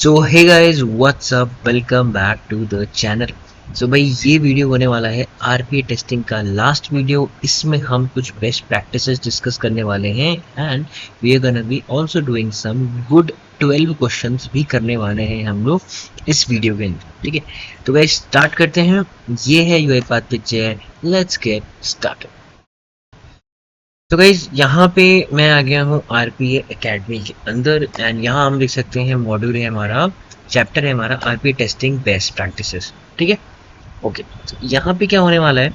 So hey guys what's up, welcome back to the channel. So भाई ये video होने वाला है आरपीए टेस्टिंग का लास्ट वीडियो। इसमें हम कुछ बेस्ट प्रैक्टिसेस डिस्कस करने वाले हैं and we are gonna be also doing some good 12 questions भी करने वाले हैं हम लोग इस वीडियो के अंदर। ठीक है, तो गाइस स्टार्ट करते हैं। ये है UEFA picture, let's get started. तो गाइज यहाँ पे मैं आ गया हूँ आरपीए एकेडमी के अंदर एंड यहाँ हम देख सकते हैं मॉड्यूल है हमारा, चैप्टर है हमारा आरपीए टेस्टिंग बेस्ट प्रैक्टिसेस। ठीक है, ओके। तो यहाँ पे क्या होने वाला है,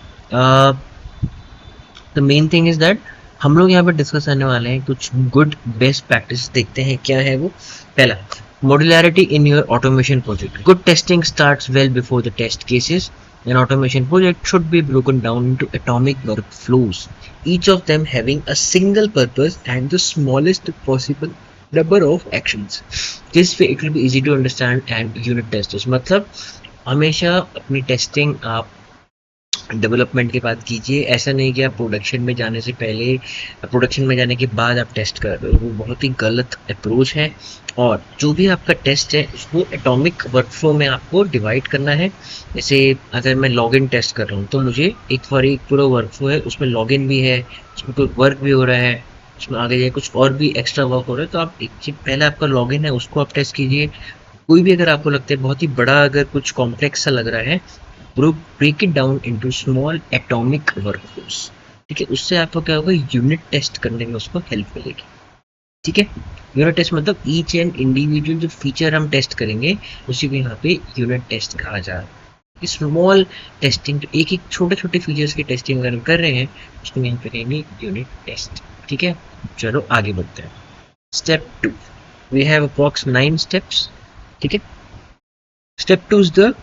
the main thing is that हम लोग यहाँ पे डिस्कस करने वाले हैं कुछ गुड बेस्ट प्रैक्टिस। देखते हैं क्या है वो। पहला, modularity in your automation project. Good testing starts well before the test cases. An automation project should be broken down into atomic workflows, each of them having a single purpose and the smallest possible number of actions. This way it will be easy to understand and unit test this. मतलब हमेशा अपनी testing आप development के बाद कीजिए। ऐसा नहीं कि आप प्रोडक्शन में जाने से पहले, प्रोडक्शन में जाने के बाद आप टेस्ट कर रहे हो, वो बहुत ही गलत अप्रोच है। और जो भी आपका टेस्ट है उसको एटॉमिक वर्कफ्लो में आपको डिवाइड करना है। जैसे अगर मैं लॉगिन टेस्ट कर रहा हूँ तो मुझे एक पूरा वर्कफ्लो है, उसमें लॉगिन भी है, उसमें कोई वर्क भी हो रहा है, उसमें आगे जाए कुछ और भी एक्स्ट्रा वर्क हो रहा है। तो आप एक चीज, पहले आपका लॉगिन है उसको आप टेस्ट कीजिए। कोई भी अगर आपको लगता है बहुत ही बड़ा, अगर कुछ कॉम्प्लेक्स सा लग रहा है, break it down into small atomic workflows. ठीक है, उससे आपको क्या होगा, यूनिट टेस्ट करने में उसको हेल्प मिलेगी। ठीक है, यूनिट टेस्ट मतलब ईच एंड इंडिविजुअल जो फीचर हम टेस्ट करेंगे उसी को यहाँ पे यूनिट टेस्ट कहा जा रहा है। स्मॉल टेस्टिंग, तो एक एक छोटे छोटे फीचर्स की टेस्टिंग अगर हम कर रहे हैं उसको यहाँ पे कहेंगे यूनिट टेस्ट। ठीक है, चलो आगे बढ़ते हैं। Step 2, we have approx 9 steps. ठीक है, step 2 is the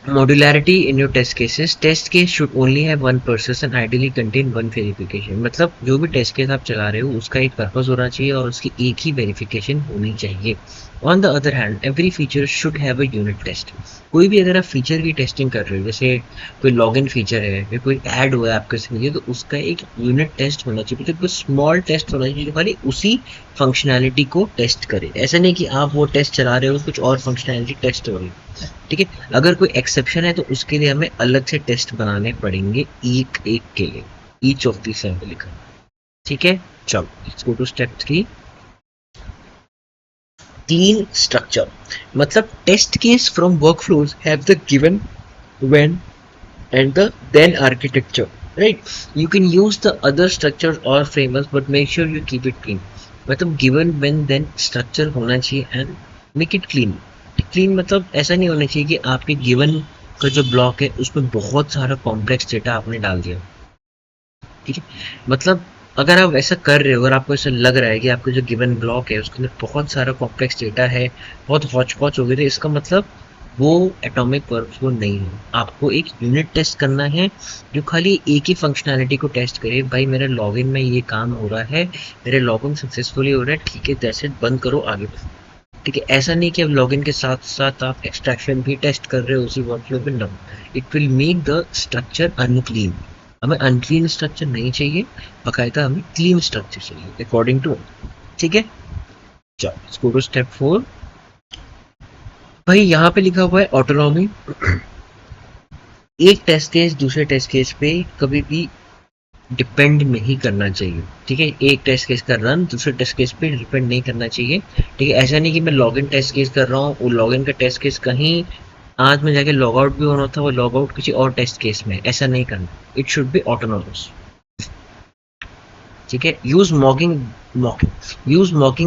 modularity in your test cases. Test case should only have one purpose and ideally contain one verification. मतलब जो भी टेस्ट केस आप चला रहे हो उसका एक पर्पस होना चाहिए और उसकी एक ही वेरिफिकेशन होनी चाहिए। On the other hand every feature should have a unit test. कोई भी अगर आप फीचर की टेस्टिंग कर रहे हो, जैसे कोई लॉगिन फीचर है या कोई ऐड हुआ है आपके लिए, तो उसका एक यूनिट टेस्ट होना चाहिए, मतलब कोई स्मॉल टेस्ट होना चाहिए जो खाली उसी फंक्शनैलिटी को टेस्ट करे। ऐसा नहीं कि आप वो टेस्ट चला रहे हो कुछ और फंक्शनैलिटी टेस्ट हो रही है। ठीक है, अगर कोई एक्सेप्शन है तो उसके लिए हमें अलग से टेस्ट बनाने पड़ेंगे एक एक के लिए, ईच ऑफ दी सैंपल लिखा। ठीक है, चलो let's go to step 3, clean structure. मतलब test case from workflows have the given when and the then architecture, right? You can use the other structures or frameworks but make sure you keep it clean. मतलब given when then structure होना चाहिए and make it clean. Clean मतलब ऐसा नहीं होना चाहिए कि आपके गिवन का जो ब्लॉक है उसमें बहुत सारा कॉम्प्लेक्स डेटा आपने डाल दिया। ठीक है, मतलब अगर आप ऐसा कर रहे हो, अगर आपको ऐसा लग रहा है कि आपका जो गिवन ब्लॉक है उसके अंदर बहुत सारा कॉम्प्लेक्स डेटा है, बहुत हौच पौच हो गए, तो इसका मतलब वो एटॉमिक वर्कफ्लो नहीं है। आपको एक यूनिट टेस्ट करना है जो खाली एक ही फंक्शनैलिटी को टेस्ट करे। भाई मेरे लॉगिन में ये काम हो रहा है, मेरे लॉगिन सक्सेसफुली हो रहा है, ठीक है, दैट्स इट, बंद करो, आगे बढ़ो। ठीक है, ऐसा नहीं कि अब लॉगिन के साथ साथ आप एक्सट्रैक्शन भी टेस्ट कर रहे हो उसी वर्कफ्लो पे। No, it will make the structure unclean. हमें अनक्लीन स्ट्रक्चर नहीं चाहिए, बाकायदा हमें क्लीन स्ट्रक्चर चाहिए अकॉर्डिंग टू। ठीक है, चलो लेट्स गो टू स्टेप 4। भाई यहाँ पे लिखा हुआ है ऑटोनॉमी। एक टेस्ट केस दूसरे टेस्ट केस पे कभी भी डिपेंड नहीं करना चाहिए। ठीक है, एक टेस्ट केस का रन दूसरे टेस्ट केस पे डिपेंड नहीं करना चाहिए। ठीक है, ऐसा नहीं कि मैं लॉगिन टेस्ट केस कर रहा हूँ, वो लॉगिन का टेस्ट केस कहीं आज में जाके लॉग आउट भी होना था, वो लॉग आउट किसी और टेस्ट केस में, ऐसा नहीं करना। It should be autonomous. ठीक है, use mocking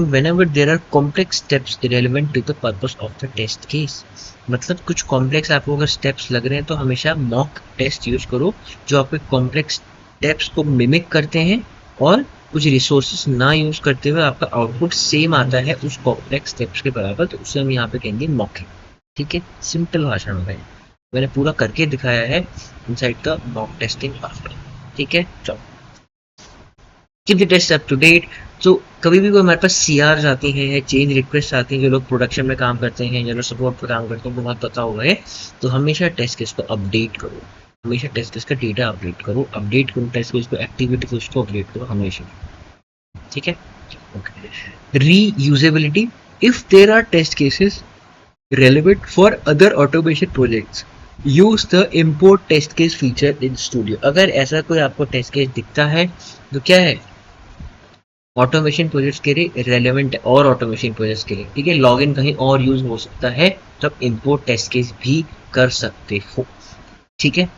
whenever there are complex steps relevant to the purpose of the test case. मतलब कुछ कॉम्प्लेक्स आपको अगर स्टेप्स लग रहे हैं तो हमेशा मॉक टेस्ट यूज करो जो आपके कॉम्प्लेक्स स्टेप्स को मिमिक करते हैं और कुछ रिसोर्सेस ना यूज करते हुए आपका आउटपुट सेम आता है उस कॉम्प्लेक्स स्टेप्स के बराबर, तो उसे हम यहाँ पे कहेंगे मॉकिंग। ठीक है, सिंपल भाषा में भाई मैंने पूरा करके दिखाया है inside the mock testing after. ठीक है, चलो keep the test up to date. तो कभी भी कोई हमारे पास सीआर आती है या चेंज रिक्वेस्ट आती है, जो लोग प्रोडक्शन में काम करते हैं या जो सपोर्ट पर काम करते हैं बहुत पता होगा है, तो हमेशा टेस्ट केस को अपडेट करो, हमेशा टेस्ट केस का डेटा अपडेट करो, टेस्ट केस को एक्टिविटी को अपडेट करो हमेशा। ठीक है, okay. Reusability, If there are test cases relevant for other automation projects, use the import test case feature in Studio. अगर ऐसा कोई आपको टेस्ट केस दिखता है तो क्या है, ऑटोमेशन प्रोजेक्ट्स के लिए रेलेवेंट है और ऑटोमेशन प्रोजेक्ट्स के लिए, ठीक है, लॉगिन कहीं और यूज हो सकता है तो आप इंपोर्ट टेस्ट केस भी कर सकते हो, ठीक है।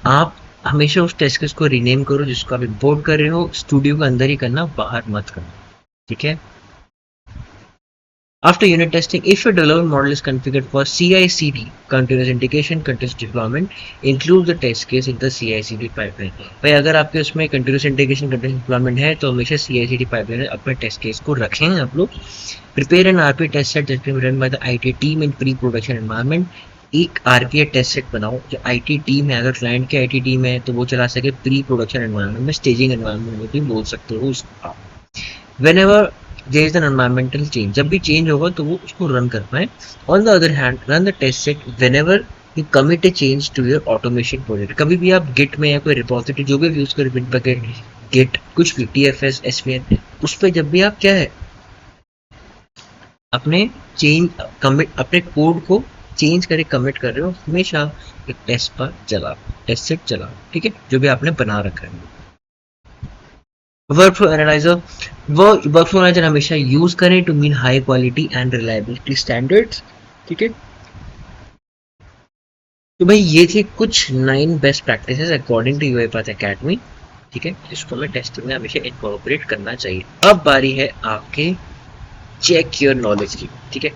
आप हमेशा उस टेस्ट केस को रीनेम करो जिसको आप इंपोर्ट कर रहे हो, स्टूडियो के अंदर ही करना, बाहर मत करना, ठीक है। After unit testing, if your development model is configured for CI/CD continuous integration, continuous deployment, include the test case in the CI/CD pipeline. भाई अगर आपके उसमें continuous integration, continuous deployment है तो हमेशा CI/CD pipeline में अपने test case को रखें आप लोग. Prepare an RPA test set that can be run by the IT team in pre-production environment. एक RPA test set बनाओ जो IT टीम है, अगर क्लाइंट की IT टीम है तो वो चला सके प्री प्रोडक्शन एनवायरनमेंट में, स्टेजिंग एनवायरनमेंट में भी बोल सकते हो उसको आप. Whenever there is an environmental change, जब भी चेंज होगा तो वो उसको रन कर पाए. On the other hand, run the test set whenever you commit a change to your automation project. कभी भी आप Git में या कोई रिपोजिटरी जो भी यूज करें, Bitbucket, Git, कुछ भी TFS, SVN, उस पर जब भी आप क्या है अपने चेंज कमिट, अपने कोड को चेंज करे कमिट कर रहे हो, हमेशा एक टेस्ट पर चलाओ, टेस्ट सेट चलाओ, ठीक है, जो भी आपने बना रखा है. वर्कफ्लो एनालाइजर, वो वर्कफ्लो एनालाइजर हमेशा यूज करें to mean high quality and reliability standards, ठीक है. तो भाई ये थी कुछ 9 best practices according to UiPath Academy, ठीक है, जिसको हमें टेस्टिंग में हमेशा इनकॉर्पोरेट करना चाहिए. अब बारी है आपके चेक योर नॉलेज की, ठीक है.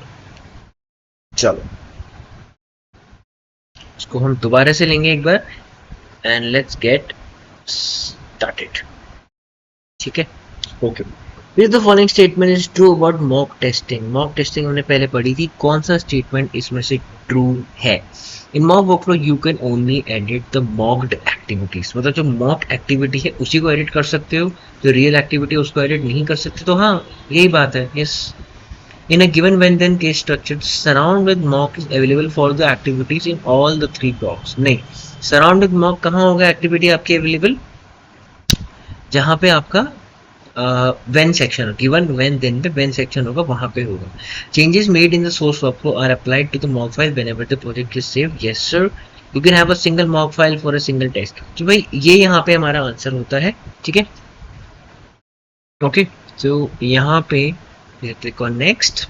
चलो इसको हम दोबारा से लेंगे एक बार एंड लेट्स गेट स्टार्टेड, ठीक है. Okay, If the following statement is true about mock testing. mock testing हमने पहले पढ़ी थी, कौन सा स्टेटमेंट इसमें से ट्रू है. In mock workflow you can only edit the mocked activities, मतलब जो मॉक एक्टिविटी है उसी को एडिट कर सकते हो, जो रियल एक्टिविटी है उसको एडिट नहीं कर सकते. तो हाँ यही बात है. Yes, in a given when then case structure, surround with mock is available for the activities in all the 3 blocks. नहीं, surround with mock कहाँ होगा एक्टिविटी आपकी अवेलेबल, जहाँ पे आपका when section, given when then पे when सेक्शन होगा वहाँ पे होगा. Changes made in the source workflow are applied to the mock file whenever the project is saved. Yes sir, you can have a single mock file for a single test. तो भाई ये यहाँ पे हमारा आंसर होता है, ठीक है. ओके, तो यहाँ पे क्लिक ऑन नेक्स्ट.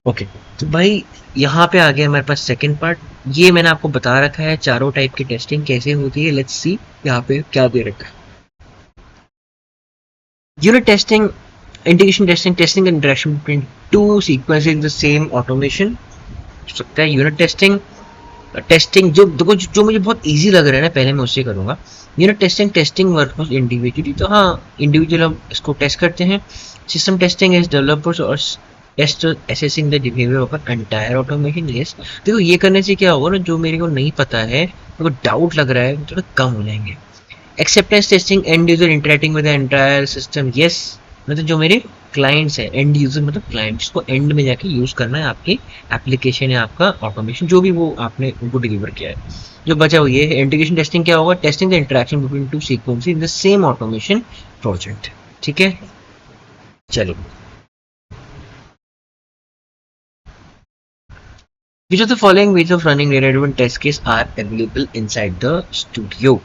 ओके, तो भाई यहाँ पे आ गया हमारे पास सेकंड पार्ट. ये मैंने आपको बता रखा है चारों टाइप की टेस्टिंग कैसे होती है. लेट्स सी यहाँ पे क्या दे रखा है. Unit testing, integration testing, testing and interaction between two sequences in the same automation. सकता है यूनिट टेस्टिंग, टेस्टिंग जो देखो जो मुझे बहुत इजी लग रहा है ना, पहले मैं उससे करूँगा. Unit testing, testing workforce individually, तो हाँ इंडिविजुअल हम इसको टेस्ट करते हैं. सिस्टम टेस्टिंग इज डेवलपर्स और test assessing the behaviour of an entire automation. Yes, देखो ये करने से क्या होगा ना, जो मेरे को नहीं पता है, मेरे को डाउट लग रहा है, थोड़ा कम हो जाएंगे. Acceptance testing, and user interacting with the entire system. Yes, मतलब जो मेरे क्लाइंट्स हैं, एंड यूजर मतलब क्लाइंट, जिसको एंड में जाके यूज करना है आपकी एप्लीकेशन है, आपका ऑटोमेशन जो भी वो आपने उनको डिलीवर किया है. जो बचा हुआ ये इंटीग्रेशन टेस्टिंग क्या होगा, testing the interaction between two sequences in the same automation project, ठीक है. चलो, which of the following ways of running data-driven test case are available inside the studio.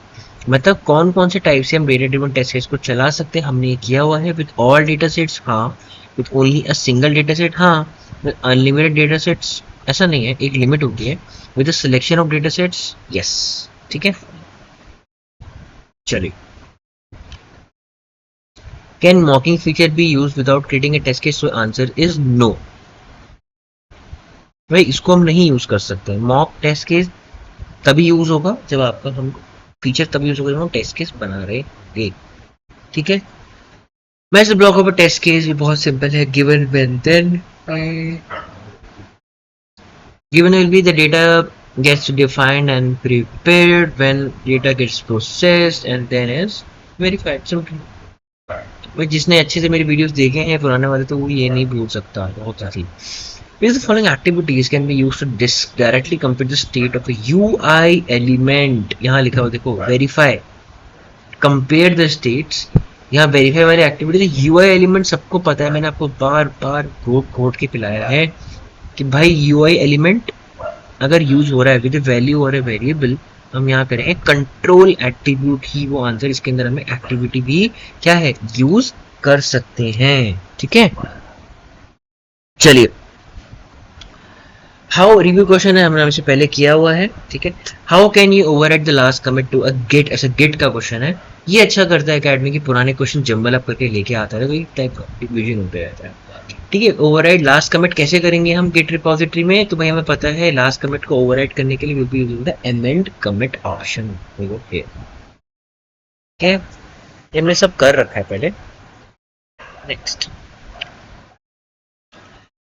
मतलब कौन कौन से टाइप से हम डेटा ड्रिवन टेस्ट केस को चला सकते हैं. हमने ये किया हुआ है विद ऑल डेटा सेट्स, हाँ. With only a single data set, हाँ. विद अनलिमिटेड डेटा सेट्स, ऐसा नहीं है, एक लिमिट होती है. With a selection of data sets, yes, ठीक है. चलिए, can mocking feature be use without creating a test case. So answer is no. भाई इसको हम नहीं यूज कर सकते. मॉक टेस्ट केस तभी यूज होगा जब आपका हम फीचर तभी यूज होगा जब हम टेस्ट केस बना रहे हैं, ठीक है. Message block of a test case ये बहुत सिंपल है. Given when then, given will be the data gets defined and prepared when data gets processed and then is verified. Simple. जिसने अच्छे से मेरी वीडियोस देखे हैं पुराने वाले तो वो ये नहीं भूल सकता, बहुत सारी. Which the following activities can be used to directly compute the state of a UI element. यहाँ लिखा हुआ देखो, verify, compare the states यहाँ वेरीफाई वाली एक्टिविटी यूआई एलिमेंट सबको पता है, मैंने आपको बार बार घोट के पिलाया है कि भाई यूआई एलिमेंट अगर यूज हो रहा है विद वैल्यू और ए वेरिएबल, हम यहाँ करेंगे कंट्रोल एट्रीब्यूट ही वो आंसर, इसके अंदर हमें एक्टिविटी भी क्या है यूज कर सकते हैं। ठीक है, चलिए हाउ रिव्यू क्वेश्चन है, हमने हमसे पहले किया हुआ है। ठीक है, how can you overwrite the last commit to a git, ऐसा गेट का क्वेश्चन है। ये अच्छा करता है अकेडमी की पुराने क्वेश्चन जंबल अप करके लेके आता है, तो एक टाइप का रिवीजन होते रहता है। ठीक है, ओवरराइड लास्ट कमिट कैसे करेंगे हम गेट रिपोजिटरी में, तो भाई हमें पता है लास्ट कमिट को ओवरराइड करने के लिए will be using the amend commit option. ठीक है, हमने सब कर रखा है पहले। Next,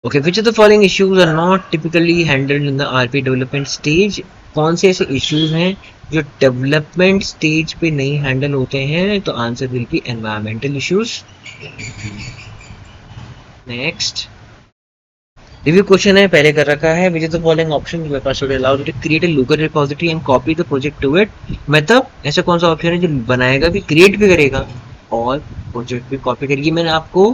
okay, which of the following issues are not typically handled in the RP development stage. कौन से ऐसे इश्यूज हैं जो डेवलपमेंट स्टेज पे नहीं हैंडल होते हैं, तो answer will be environmental issues. Next, review question है पहले कर रखा है, which is the following option मेरे पास allowed to create a local repository and copy the project to it. मतलब ऐसा कौन सा ऑप्शन है जो बनाएगा भी, क्रिएट भी करेगा और प्रोजेक्ट भी कॉपी करेगी। मैंने आपको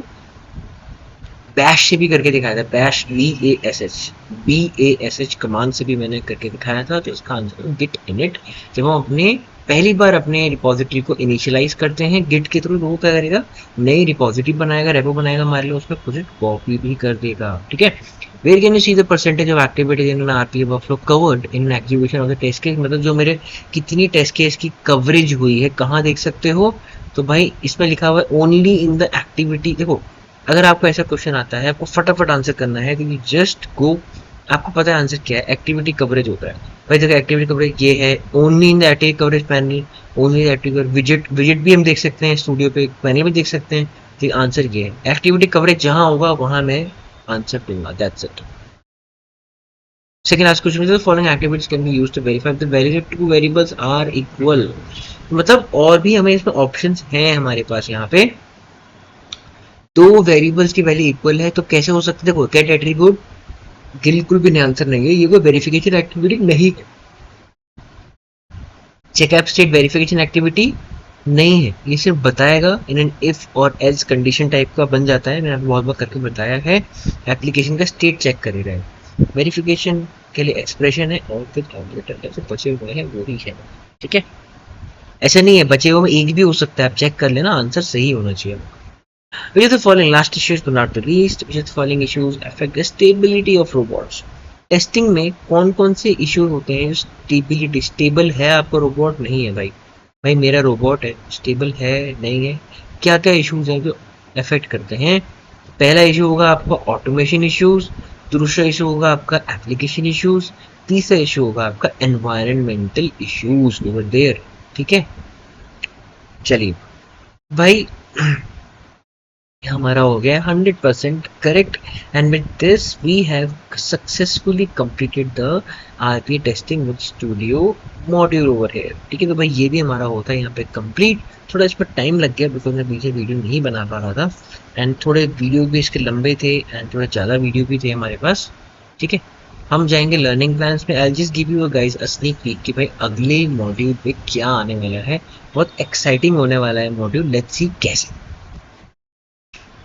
बैश से भी करके दिखाया था, बैश BASH कमांड से भी मैंने करके दिखाया था, तो इसका आंसर गिट इनिट। जब हम अपने पहली बार अपने रिपोजिटरी को इनिशियलाइज करते हैं गिट के थ्रू, वो क्या करेगा, नई रिपोजिटरी बनाएगा, रेपो बनाएगा हमारे लिए, उसमें प्रोजेक्ट कॉपी भी कर देगा। ठीक है, where can you see the percentage of activities in RPA workflow covered in execution of the test case, मतलब जो मेरे कितनी टेस्ट केस की कवरेज हुई है, कहाँ देख सकते हो, तो भाई इसमें लिखा हुआ है ओनली इन द एक्टिविटी। देखो अगर आपको ऐसा क्वेश्चन आता है, आपको फटाफट आंसर करना है, तो जस्ट गो, आपको पता है आंसर क्या है, एक्टिविटी कवरेज होता है भाई। देखो एक्टिविटी कवरेज ये है, only in the activity coverage panel, only activity visit, visit भी हम देख सकते हैं, स्टूडियो पे पैनल भी देख सकते हैं। तो आंसर ये है, एक्टिविटी कवरेज जहां होगा वहां मैं आंसर दूंगा, that's it. Second last question is the following activities can be used to verify the value to variables are equal. मतलब और भी हमें इसमें ऑप्शंस हैं हमारे पास, यहाँ पे दो वेरिएबल्स की वैल्यू इक्वल है, तो कैसे हो सकता है। देखो गेट एट्रीब्यूट बिल्कुल भी आंसर नहीं है, ये कोई वेरिफिकेशन एक्टिविटी नहीं है। चेकअप स्टेट वेरिफिकेशन एक्टिविटी नहीं है, ये सिर्फ बताएगा इन एन इफ और एल्स कंडीशन टाइप का बन जाता है, मैंने आपको बहुत बार करके बताया है। एप्लीकेशन का स्टेट चेक कर रहा है, वेरिफिकेशन के लिए एक्सप्रेशन है और फिर कैलकुलेटर कैसे बचे हुए हैं वो ही है। ठीक है, ऐसा नहीं है बचे हुए में एक भी हो सकता है, आप चेक कर लेना, आंसर सही होना चाहिए। Which of the following, last issues but not the least, which of the following issues affect the stability of robots? Testing में कौन कौन से इश्यूज होते हैं जो स्टेबिलिटी, स्टेबल है आपका रोबोट नहीं है, भाई भाई मेरा रोबोट है, स्टेबल है नहीं है, क्या क्या इश्यूज हैं जो अफेक्ट करते हैं। पहला इशू होगा आपका ऑटोमेशन इश्यूज, दूसरा इशू होगा आपका एप्लीकेशन इश्यूज, तीसरा इशू होगा आपका एनवायरमेंटल इश्यूज ओवर देयर। ठीक है, चलिए भाई हमारा हो गया 100% correct, and with this we have successfully completed the RPA testing with studio module over here. ठीक है, तो भाई ये भी हमारा होता है यहाँ पे कंप्लीट। थोड़ा इस पर टाइम लग गया बिकॉज मैं पीछे वीडियो नहीं बना पा रहा था, एंड थोड़े वीडियो भी इसके लंबे थे एंड थोड़ा ज़्यादा वीडियो भी थे हमारे पास। ठीक है, हम जाएंगे लर्निंग प्लान्स में। I just give you guys a sneak peek कि भाई अगले मॉड्यूल पे क्या आने वाला है, बहुत एक्साइटिंग होने वाला है मॉड्यूल, लेट्स सी कैसे।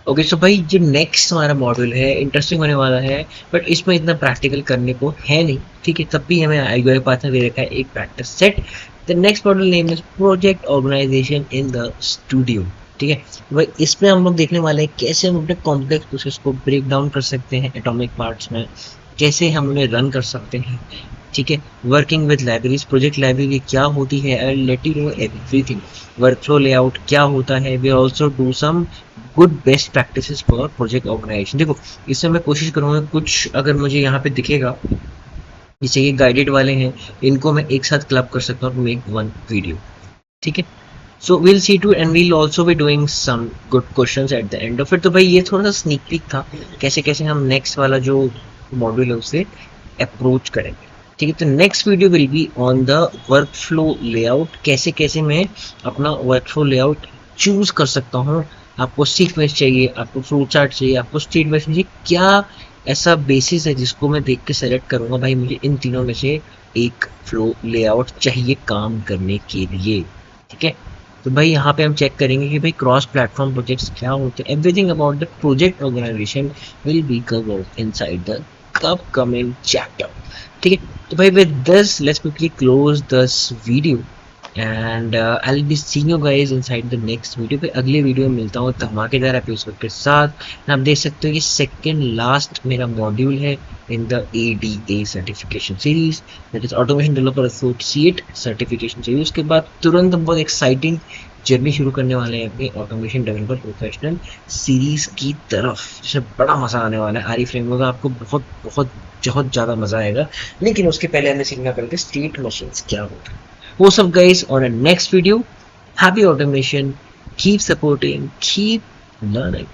ओके सो भाई जो नेक्स्ट हमारा मॉड्यूल है इंटरेस्टिंग होने वाला है, बट इसमें इतना प्रैक्टिकल करने को है नहीं। ठीक है, तब भी हमें यूआई पाथ में दे रखा है एक practice set. The next module name is project organization in the studio. ठीक है भाई, इसमें हम लोग देखने वाले हैं कैसे हम अपने कॉम्प्लेक्स प्रोसेस को ब्रेक डाउन कर सकते हैं एटॉमिक पार्ट्स में, कैसे हम उन्हें रन कर सकते हैं। ठीक है, working with libraries, project library क्या होती है, I let you know everything. Workflow layout क्या होता है, we also do some good best practices for project organization. देखो इसमें मैं कोशिश करूँगा कुछ अगर मुझे यहाँ पे दिखेगा, जैसे ये गाइडेड वाले हैं, इनको मैं एक साथ क्लब कर सकता हूँ टू मेक वन वीडियो। ठीक है, so will see to and we'll also be doing some good questions at the end of it. तो भाई ये थोड़ा सा स्नीक पीक था कैसे कैसे हम नेक्स्ट वाला जो मॉड्यूल है उसे अप्रोच करेंगे। ठीक है, तो next video will be on the work flow layout, कैसे कैसे मैं अपना वर्क फ्लो लेआउट चूज कर सकता हूँ। आपको सीक्वेंस चाहिए, आपको फ्लो चार्ट चाहिए, आपको स्टेट वाइज चाहिए, क्या ऐसा बेसिस है जिसको मैं देख के सेलेक्ट करूँगा भाई मुझे इन तीनों में से एक फ्लो लेआउट चाहिए काम करने के लिए। ठीक है, तो भाई यहाँ पे हम चेक करेंगे कि भाई क्रॉस प्लेटफॉर्म प्रोजेक्ट्स क्या होते हैं. Everything about the project organization will be covered inside the upcoming chapter. ठीक है, तो भाई with this let's quickly close this video and I will be seeing you guys inside the next video. फिर अगले video में मिलता हूँ धमाकेदार एपिसोड के साथ. आप देख सकते हो ये सेकंड लास्ट मेरा मॉड्यूल है in the ADA certification series, that is automation developer associate certification series. उसके बाद तुरंत हम बहुत एक्साइटिंग जर्नी शुरू करने वाले हैं अपनी ऑटोमेशन डेवलपर प्रोफेशनल सीरीज की तरफ, जिसमें बड़ा मजा आने वाला है. आरी फ्रेमवर्क आपको बहुत बहुत बहुत ज़्यादा मजा आएगा, लेकिन उसके पहले हमें सीखना पड़ेगा स्टेट मशीन्स क्या होता है. वो सब guys on a next video. Happy automation, keep supporting, keep learning.